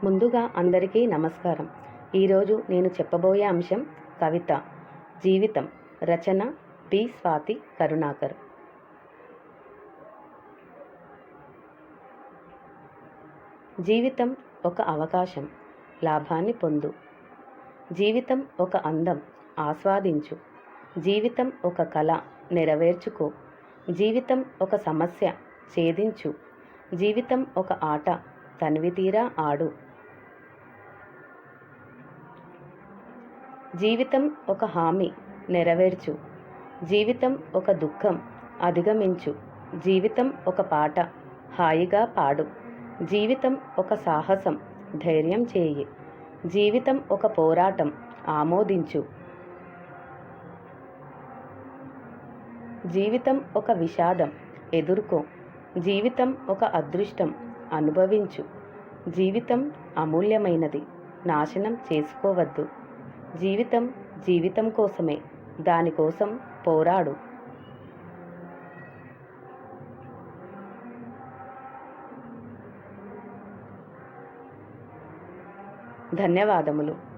ముందుగా అందరికీ నమస్కారం. ఈరోజు నేను చెప్పబోయే అంశం కవిత జీవితం. రచన బి. స్వాతి కరుణాకర్. జీవితం ఒక అవకాశం, లాభాన్ని పొందు. జీవితం ఒక అందం, ఆస్వాదించు. జీవితం ఒక కళ, నెరవేర్చుకో. జీవితం ఒక సమస్య, ఛేదించు. జీవితం ఒక ఆట, తనివితీరా ఆడు. జీవితం ఒక హామీ, నెరవేర్చు. జీవితం ఒక దుఃఖం, అధిగమించు. జీవితం ఒక పాట, హాయిగా పాడు. జీవితం ఒక సాహసం, ధైర్యం చేయి. జీవితం ఒక పోరాటం, ఆమోదించు. జీవితం ఒక విషాదం, ఎదుర్కో. జీవితం ఒక అదృష్టం, అనుభవించు. జీవితం అమూల్యమైనది, నాశనం చేసుకోవద్దు. జీవితం జీవితం కోసమే, దానికోసం పోరాడు. ధన్యవాదములు.